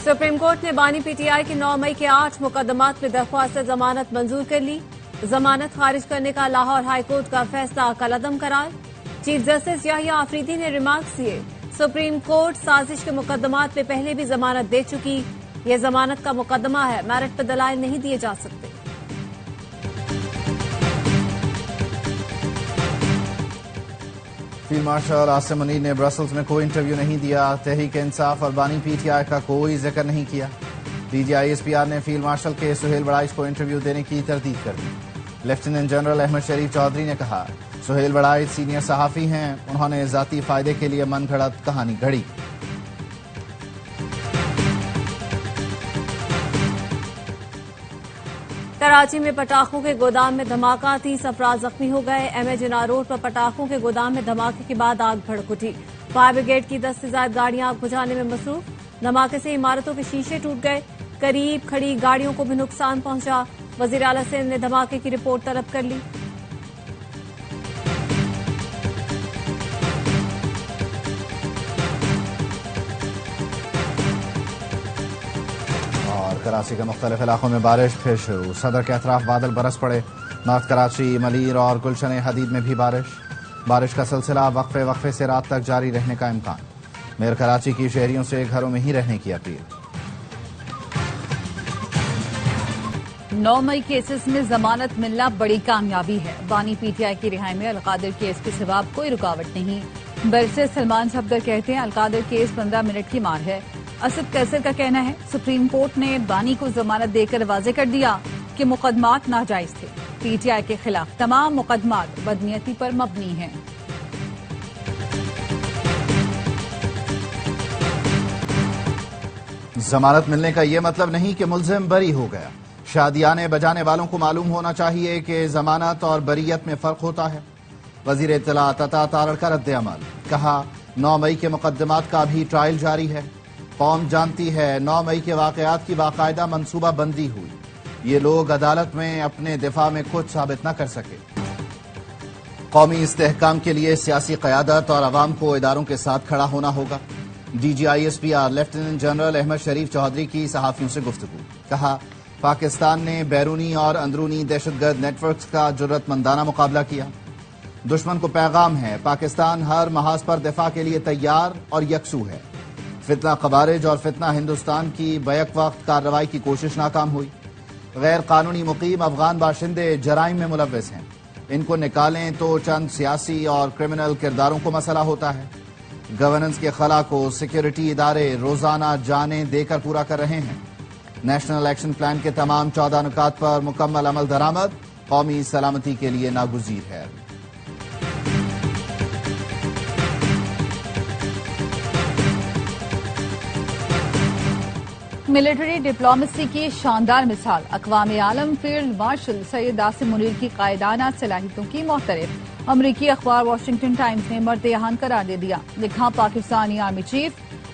Supreme court ने बानी PTI की 9 मई के 8 मुकदमात में दरख्वास्त जमानत मंजूर कर ली। जमानत खारिज करने का लाहौर हाई कोर्ट का फैसला कलअदम करार। चीफ जस्टिस याहिया आफरीदी ने रिमार्क्स दिए, सुप्रीम कोर्ट साजिश के मुकदमात में पहले भी जमानत दे चुकी, यह जमानत का मुकदमा है, मेरिट पर दलाइल नहीं दिए जा सकते। फील्ड मार्शल आसिम मुनीर ने ब्रसल्स में कोई इंटरव्यू नहीं दिया। तहरीक इंसाफ और बानी पीटीआई का कोई जिक्र नहीं किया। DGISPR ने फील्ड मार्शल के सुहेल बड़ाइच को इंटरव्यू देने की तरदीद कर दी। लेफ्टिनेंट जनरल अहमद शरीफ चौधरी ने कहा, सुहेल बड़ाइच सीनियर सहाफ़ी हैं, उन्होंने ज़ाती फ़ायदे के लिए मनगढ़ंत कहानी घड़ी। कराची में पटाखों के गोदाम में धमाका, 30 अफराद जख्मी हो गए। MA जिन्ना रोड पर पटाखों के गोदाम में धमाके के बाद आग भड़क उठी। फायर ब्रिगेड की 10 से ज्यादा गाड़ियां आग बुझाने में मसरूफ। धमाके से इमारतों के शीशे टूट गए, करीब खड़ी गाड़ियों को भी नुकसान पहुंचा। वजीर आला सिंध ने धमाके की रिपोर्ट तलब कर ली। कराची के मुख्तलिफ इलाकों में बारिश फिर शुरू। सदर के अतराफ बादल बरस पड़े। नॉर्थ कराची, मलीर और गुलशन हदीद में भी बारिश का सिलसिला वक्फे वक्फे से रात तक जारी रहने का इम्कान। मेयर कराची की शहरियों से घरों में ही रहने की अपील। 9 मई केसेस में जमानत मिलना बड़ी कामयाबी है। बानी पीटीआई की रिहाई में अलकादिर केस के सिवा कोई रुकावट नहीं। बैरिस्टर सलमान सफदर कहते हैं, अलकादिर केस 15 मिनट की मार है। असद कैसर का कहना है, सुप्रीम कोर्ट ने बानी को जमानत देकर वाजे कर दिया कि मुकदमात नाजायज थे। पीटीआई के खिलाफ तमाम मुकदमात बदनीयती पर मबनी हैं। जमानत मिलने का ये मतलब नहीं कि मुलजिम बरी हो गया। शादियाने बजाने वालों को मालूम होना चाहिए कि जमानत और बरीयत में फर्क होता है। वजीर इत्तलात अता तारड़ का रद्द अमल, कहा 9 मई के मुकदमात का भी ट्रायल जारी है। कौम जानती है 9 मई के वाकयात की बाकायदा मनसूबा बंदी हुई। ये लोग अदालत में अपने दिफा में कुछ साबित न कर सके। कौमी इस्तेहकाम के लिए सियासी क़यादत और अवाम को इदारों के साथ खड़ा होना होगा। DGISPR लेफ्टिनेंट जनरल अहमद शरीफ चौधरी की सहाफ़ियों से गुफ्तगू, कहा पाकिस्तान ने बैरूनी और अंदरूनी दहशतगर्द नेटवर्क्स का जुर्रतमंदाना मुकाबला किया। दुश्मन को पैगाम है, पाकिस्तान हर महाज पर दिफा के लिए तैयार और यकसू है। फितना खवारिज और फितना हिंदुस्तान की बैक वक्त कार्रवाई की कोशिश नाकाम हुई। गैर कानूनी मुकीम अफगान बाशिंदे जराइम में मुलव्वस हैं, इनको निकालें तो चंद सियासी और क्रिमिनल किरदारों को मसला होता है। गवर्नेंस के खला को सिक्योरिटी इदारे रोजाना जानें देकर पूरा कर रहे हैं। नेशनल एक्शन प्लान के तमाम 14 नुकात पर मुकम्मल अमल दरामद, कौमी सलामती के लिए नागुज़ीर है। मिलिट्री डिप्लोमेसी की शानदार मिसाल, अक़वाम आलम फील्ड मार्शल सैयद आसिम मुनीर की कायदाना सलाहियतों की मोहतरफ। अमरीकी अखबार वाशिंगटन टाइम्स ने मर्द-ए-जहान करार दे दिया। लिखा, पाकिस्तानी आर्मी चीफ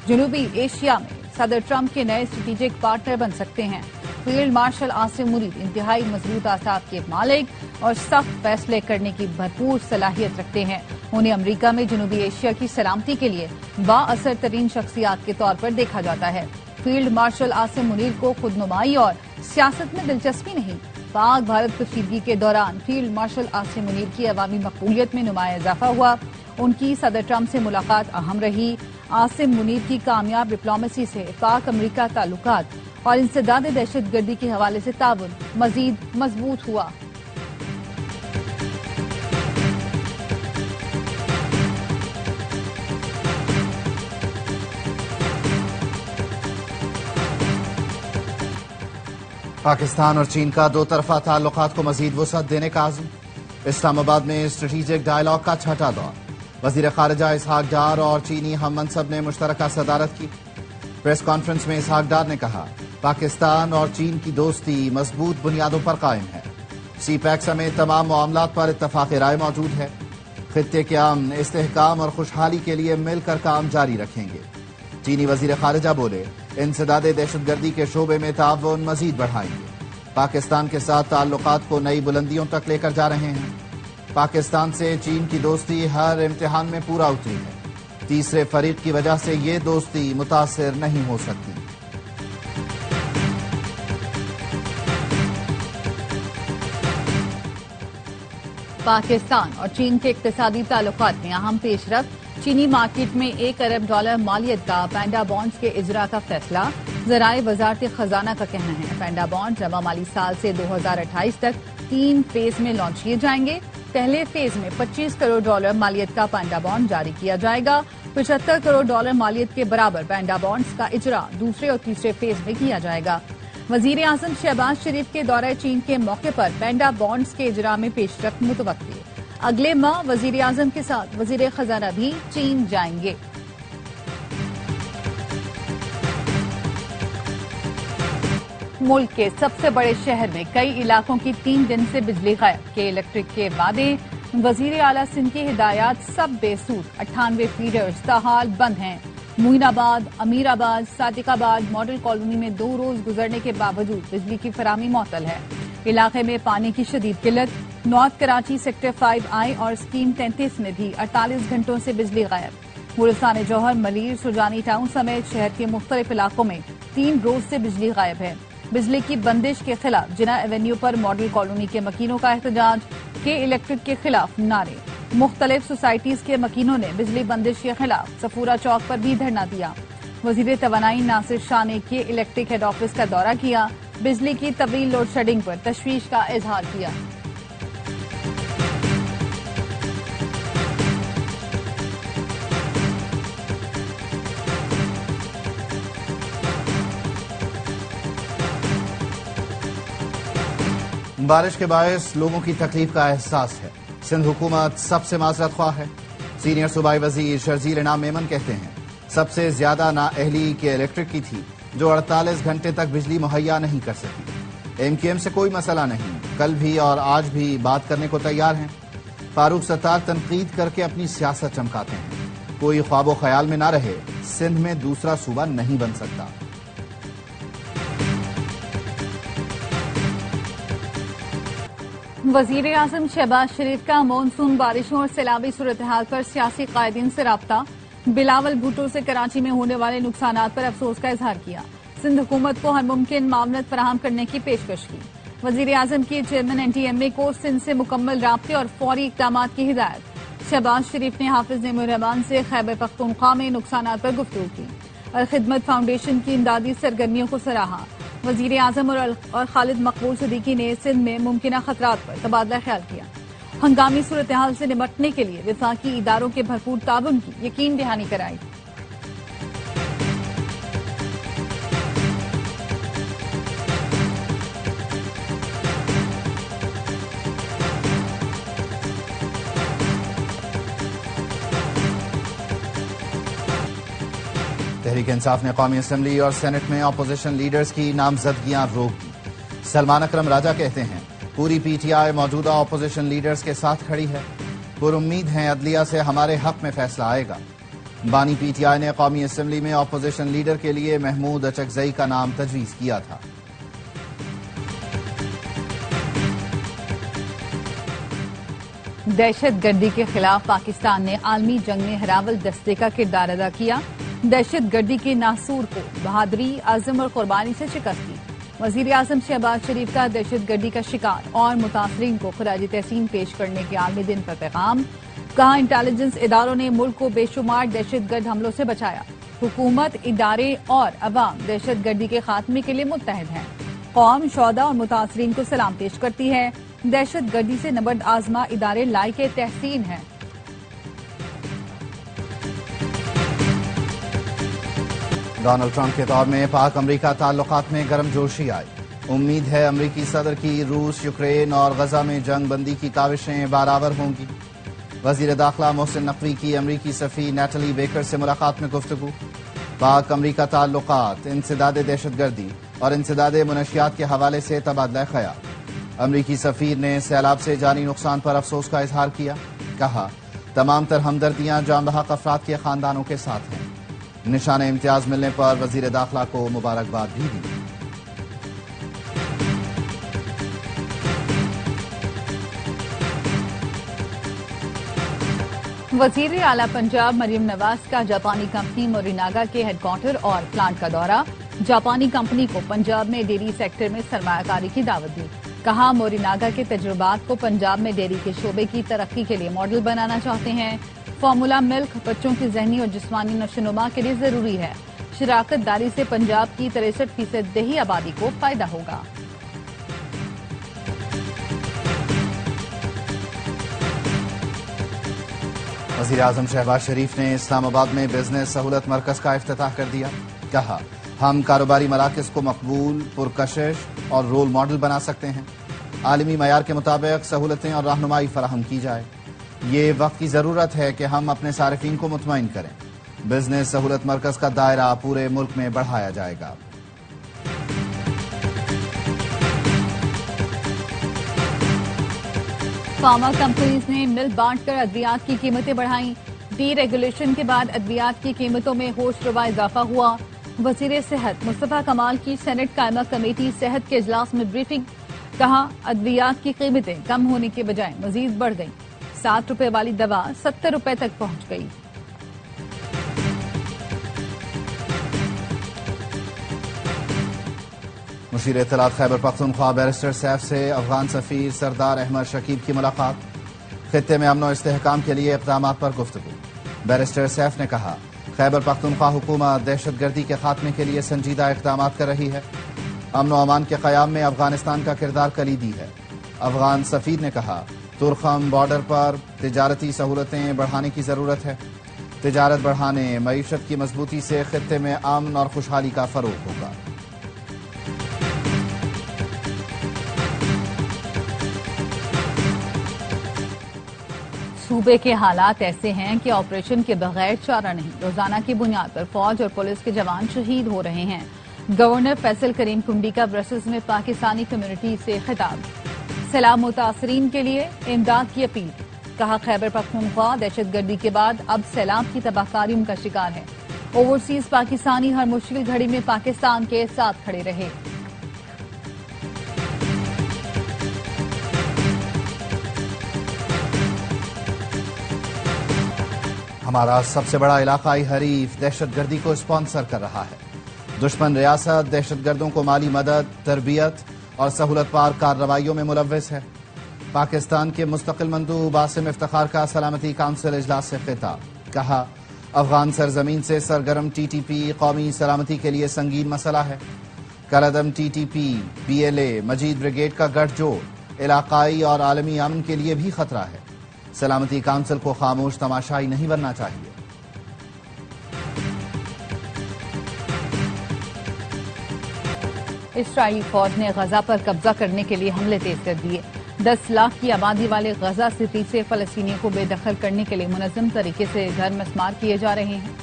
जनूबी एशिया में सदर ट्रंप के नए स्ट्रेटेजिक पार्टनर बन सकते हैं। फील्ड मार्शल आसिम मुनीर इंतहाई मजबूत आसाब के मालिक और सख्त फैसले करने की भरपूर सलाहियत रखते हैं। उन्हें अमरीका में जनूबी एशिया की सलामती के लिए बाअसर तरीन शख्सियात के तौर पर देखा जाता है। फील्ड मार्शल आसिम मुनीर को खुदनुमाई और सियासत में दिलचस्पी नहीं। पाक भारत कशीदगी के दौरान फील्ड मार्शल आसिम मुनीर की अवामी मकबूलियत में नुमाया इजाफा हुआ। उनकी सदर ट्रंप से मुलाकात अहम रही। आसिम मुनीर की कामयाब डिप्लोमेसी से पाक अमरीका ताल्लुकात और इंसदाद दहशतगर्दी के हवाले से ताउन मजीद मजबूत हुआ। पाकिस्तान और चीन का दो तरफा ताल्लुकात को मजीद वुसअत देने का आज़म। इस्लामाबाद में स्ट्रेटेजिक डायलॉग का छठा दौर। वजीर खारजा इसहाक डार और चीनी हम मनसब ने मुश्तरका सदारत की। प्रेस कॉन्फ्रेंस में इसहाक डार ने कहा, पाकिस्तान और चीन की दोस्ती मजबूत बुनियादों पर कायम है। CPEC समेत तमाम मामलात पर इत्तफाक राय मौजूद है। खित्ते के अमन, इस्तेहकाम और खुशहाली के लिए मिलकर काम जारी रखेंगे। चीनी वजीर खारजा बोले, इंसदाद दहशतगर्दी के शोबे में ताउन मजीद बढ़ाएंगे। पाकिस्तान के साथ ताल्लुकात को नई बुलंदियों तक लेकर जा रहे हैं। पाकिस्तान से चीन की दोस्ती हर इम्तिहान में पूरा उतरी है। तीसरे फरीक की वजह से ये दोस्ती मुतासिर नहीं हो सकती। पाकिस्तान और चीन के इक्तिसादी ताल्लुकात में अहम पेशरफ्त। चीनी मार्केट में $1 अरब मालियत का पैंडा बॉन्ड्स के इजरा का फैसला। ज़राए वजारत खजाना का कहना है पैंडा बॉन्ड जमा माली साल से 2028 तक 3 फेज में लॉन्च किए जाएंगे। पहले फेज में $25 करोड़ मालियत का पैंडा बॉन्ड जारी किया जाएगा। $75 करोड़ मालियत के बराबर पैंडा बॉन्ड्स का इजरा दूसरे और तीसरे फेज में किया जाएगा। वजीर आजम शहबाज शरीफ के दौरे चीन के मौके पर पैंडा बॉन्ड्स के इजरा में पेशरफ्त मुतवक्की। अगले माह वजीर आजम के साथ वजीर खजाना भी चीन जाएंगे। मुल्क के सबसे बड़े शहर में कई इलाकों की 3 दिन से बिजली गायब के इलेक्ट्रिक के वादे। वजीर आला सिंध की हिदायत सब बेसूद। 98 फीडर्स ताहाल बंद हैं। मोइनाबाद, अमीराबाद, सादिकाबाद मॉडल कॉलोनी में 2 रोज गुजरने के बावजूद बिजली की फराहमी मुअत्तल है। इलाके में पानी की शदीद किल्लत। नॉर्थ कराची सेक्टर 5I और स्कीम 33 में भी 48 घंटों से बिजली गायब। गुलिस्तान जौहर, मलीर, सुरजानी टाउन समेत शहर के मुख्तलिफ इलाकों में 3 रोज से बिजली गायब है। बिजली की बंदिश के खिलाफ जिना एवेन्यू पर मॉडल कॉलोनी के मकीनों का एहतजाज। के इलेक्ट्रिक के खिलाफ नारे। मुख्तलिफ सोसाइटीज के मकीनों ने बिजली बंदिश के खिलाफ सफूरा चौक पर भी धरना दिया। वजीर तवानाई नासिर शाह ने के इलेक्ट्रिक हेड ऑफिस का दौरा किया। बिजली की तवील लोड शेडिंग पर तशवीश का इजहार किया। बारिश के बायस लोगों की तकलीफ का एहसास है। सिंध हुकूमत सबसे माजरत ख्वाह है। सीनियर सूबाई वजीर शर्जील इनाम मेमन कहते हैं सबसे ज्यादा नाअहली के इलेक्ट्रिक की थी जो 48 घंटे तक बिजली मुहैया नहीं कर सकी। MQM से कोई मसला नहीं, कल भी और आज भी बात करने को तैयार हैं। फारूक सत्तार तनकीद करके अपनी सियासत चमकाते हैं। कोई ख्वाबो ख्याल में ना रहे, सिंध में दूसरा सूबा नहीं बन सकता। वजीर आजम शहबाज शरीफ का मानसून बारिशों और सैलाबी सूरत हाल पर सियासी कायदीन से राब्ता। बिलावल भुट्टो से कराची में होने वाले नुकसानात पर अफसोस का इजहार किया। सिंध हुकूमत को हर मुमकिन मामलत फराहम करने की पेशकश की। वजीर आजम की चेयरमैन NTMA को सिंध से मुकम्मल राब्ते और फौरी इक़दाम की हिदायत। शहबाज शरीफ ने हाफिज नेमुरहमान से खैबर पख्तूनख्वा में नुकसानात पर गुफ्तगू की और खिदमत फाउंडेशन की इमदादी सरगर्मियों को सराहा। वजीर आजम और खालिद मकबूल सिद्दीकी ने सिंध में मुमकिन खतरात पर तबादला ख्याल किया। हंगामी सूरत हाल से निपटने के लिए विफाकी इदारों के भरपूर ताउन की यकीन दहानी कराई। तहरीक इंसाफ ने कौमी असम्बली और सेनेट में अपोजिशन लीडर्स की नामजदगियां रोक दी। सलमान अकरम राजा कहते हैं पूरी PTI मौजूदा अपोजिशन लीडर्स के साथ खड़ी है। पुरुम्मीद हैं अदलिया से हमारे हक में फैसला आएगा। बानी PTI ने कौमी असम्बली में अपोजिशन लीडर के लिए महमूद अचकजई का नाम तजवीज किया था। दहशत गर्दी के खिलाफ पाकिस्तान ने आलमी जंग में हरावल दस्ते का किरदार अदा किया। दहशत गर्दी के नासूर को बहादुरी, अज़म और कुर्बानी से शिकस्त दी। वजीर आजम शहबाज शरीफ का दहशत गर्दी का शिकार और मुतासरीन को खराज तहसीन पेश करने के आलमी दिन पर पैगाम। कहा इंटेलिजेंस इदारों ने मुल्क को बेशुमार दहशत गर्द हमलों से बचाया। हुकूमत, इदारे और अवाम दहशत गर्दी के खात्मे के लिए मुत्तहद हैं। कौम, शौदा और मुतासरीन को सलाम पेश करती है। दहशत गर्दी से नबर्द आजमा इदारे लायक तहसीन हैं। डोनाल्ड ट्रंप के दौर में पाक अमरीका ताल्लुकात में गर्मजोशी आई। उम्मीद है अमरीकी सदर की रूस, यूक्रेन और गजा में जंग बंदी की काविशें बराबर होंगी। वजीर दाखिला मोहसिन नकवी की अमरीकी सफी नैटली बेकर से मुलाकात में गुफ्तगू। पाक अमरीका ताल्लुकात, इंसदाद दहशतगर्दी और इंसदाद मुनशियात के हवाले से तबादला ख्याल। अमरीकी सफीर ने सैलाब से जानी नुकसान पर अफसोस का इजहार किया। कहा तमाम तर हमदर्दियां जान बहक अफराद के खानदानों के साथ हैं। निशान इम्तियाज मिलने पर वजीर दाखिला को मुबारकबाद भी दी। वजीर आला पंजाब मरियम नवाज का जापानी कंपनी मोरिनागा के हेडक्वार्टर और प्लांट का दौरा। जापानी कंपनी को पंजाब में डेयरी सेक्टर में सरमायाकारी की दावत दी। کہا موریناگا کے تجربات کو پنجاب میں ڈیری کے شعبے کی ترقی کے لیے ماڈل بنانا چاہتے ہیں۔ فارمولا ملک بچوں کی ذہنی اور جسمانی نشوونما کے لیے ضروری ہے۔ شراکت داری سے پنجاب کی 63% دیہی آبادی کو فائدہ ہوگا۔ وزیر اعظم شہباز شریف نے اسلام آباد میں بزنس سہولت مرکز کا افتتاح کر دیا۔ کہا ہم کاروباری مراکز کو مقبول، پرکشش اور رول ماڈل بنا سکتے ہیں۔ عالمی معیار کے مطابق سہولتیں اور رہنمائی فراہم کی جائے۔ یہ وقت کی ضرورت ہے کہ ہم اپنے صارفین کو مطمئن کریں۔ بزنس سہولت مرکز کا دائرہ پورے ملک میں بڑھایا جائے گا۔ فارما کمپنیز نے مل بانٹ کر ادویات کی قیمتیں بڑھائیں۔ ڈی ریگولیشن کے بعد ادویات کی قیمتوں میں ہوش روا اضافہ ہوا۔ وزیر صحت مصطفیٰ کمال کی سینٹ قائمہ کمیٹی صحت کے اجلاس میں بریفنگ۔ کہا ادویات کی قیمتیں کم ہونے کے بجائے مزید بڑھ گئیں۔ 7 روپے والی دوا 70 روپے تک پہنچ گئی۔ مشیر اطلاعات خیبر پختونخوا بیرسٹر سیف سے افغان سفیر سردار احمد شکیب کی ملاقات۔ خطے میں امن و استحکام کے لیے اقدامات پر گفتگو۔ بیرسٹر سیف نے کہا خیبر پختونخوا حکومت دہشت گردی کے خاتمے کے لیے سنجیدہ اقدامات کر رہی ہے۔ امن و امان کے قیام میں افغانستان کا کردار کلیدی ہے۔ افغان سفیر نے کہا تورخم بارڈر پر تجارتی سہولتیں بڑھانے کی ضرورت ہے۔ تجارت بڑھانے، معیشت کی مضبوطی سے خطے میں امن اور خوشحالی کا فروغ ہوگا۔ صوبے کے حالات ایسے ہیں کہ آپریشن کے بغیر چارہ نہیں۔ روزانہ کی بنیاد پر فوج اور پولیس کے جوان شہید ہو رہے ہیں۔ گورنر فیصل کریم کنڈی کا برسلز میں پاکستانی کمیونٹی سے خطاب۔ سیلاب متاثرین کے لیے امداد کی اپیل۔ کہا خیبر پختونخوا دہشت گردی کے بعد اب سیلاب کی تباہ کاریوں کا شکار ہے۔ اوورسیز پاکستانی ہر مشکل گھڑی میں پاکستان کے ساتھ کھڑے رہے۔ ہمارا سب سے بڑا علاقائی حریف دہشت گردی کو اسپانسر کر رہا ہے۔ دشمن ریاست دہشت گردوں کو مالی مدد، تربیت اور سہولت پار کارروائیوں میں ملوث ہے۔ پاکستان کے مستقل مندوب عاصم افتخار کا سلامتی کونسل اجلاس سے خطاب۔ کہا افغان سرزمین سے سرگرم ٹی ٹی پی قومی سلامتی کے لیے سنگین مسئلہ ہے۔ کالعدم T T P, P L A, Majeed brigade کا گٹھ جوڑ علاقائی اور عالمی امن کے لیے بھی خطرہ ہے۔ سلامتی کونسل کو خاموش تماشائی نہیں بننا چاہیے۔ اسرائیلی فوج نے غزہ پر قبضہ کرنے کے لیے حملے تیز کر دیے۔ 10 لاکھ کی آبادی والے غزہ سٹی سے فلسطینیوں کو بے دخل کرنے کے لیے منظم طریقے سے گھر مسمار کیے جا رہے ہیں۔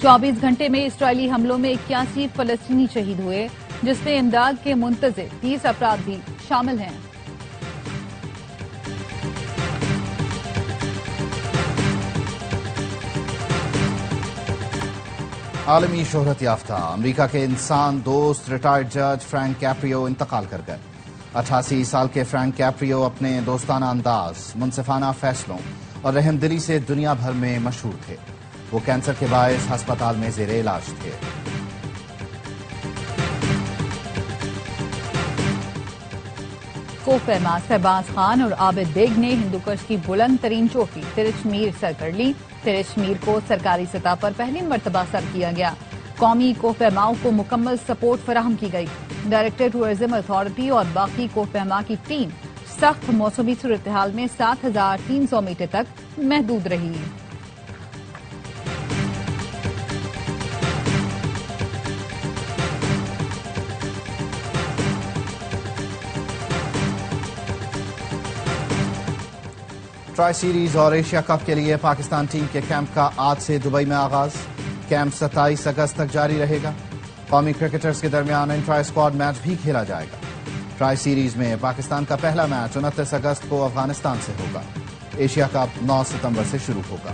24 گھنٹے میں اسرائیلی حملوں میں 81 فلسطینی شہید ہوئے، جس میں امداد کے منتظر 30 افراد بھی شامل ہیں۔ عالمی شہرت یافتہ امریکہ کے انسان دوست ریٹائرڈ جج فرینک کیپریو انتقال کر گئے۔ 88 سال کے فرینک کیپریو اپنے دوستانہ انداز، منصفانہ فیصلوں اور رحم دلی سے دنیا بھر میں مشہور تھے۔ وہ کینسر کے باعث ہسپتال میں زیر علاج تھے۔ کوفہما شہباز خان اور عابد بیگ نے ہندوکش کی بلند ترین چوٹی ترچ میر سر کر لی۔ ترچ میر کو سرکاری سطح پر پہلی مرتبہ سر کیا گیا۔ قومی کوفہماؤں کو مکمل سپورٹ فراہم کی گئی۔ ڈائریکٹر ٹورزم اتھارٹی اور باقی کوفہما کی ٹیم سخت موسمی صورتحال میں 7300 میٹر تک محدود رہی۔ ٹرائی سیریز اور ایشیا کپ کے لیے پاکستان ٹیم کے کیمپ کا آج سے دبئی میں آغاز۔ کیمپ 27 اگست تک جاری رہے گا۔ قومی کرکٹرز کے درمیان انٹرا اسکواڈ میچ بھی کھیلا جائے گا۔ ٹرائی سیریز میں پاکستان کا پہلا میچ 29 اگست کو افغانستان سے ہوگا۔ ایشیا کپ 9 ستمبر سے شروع ہوگا۔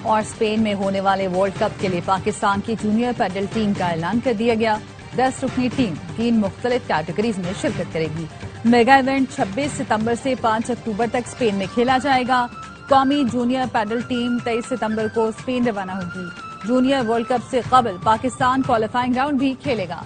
اور اسپین میں ہونے والے ورلڈ کپ کے لیے پاکستان کی جونیئر پیڈل ٹیم کا اعلان کر دیا گیا۔ 10 رکنی ٹیم 3 مختلف کیٹیگریز میں شرکت کرے گی۔ میگا ایونٹ 26 ستمبر سے 5 اکتوبر تک اسپین میں کھیلا جائے گا۔ قومی جونیئر پیڈل ٹیم 23 ستمبر کو اسپین روانہ ہوگی۔ जूनियर वर्ल्ड कप से कबल पाकिस्तान क्वालिफाइंग राउंड भी खेलेगा।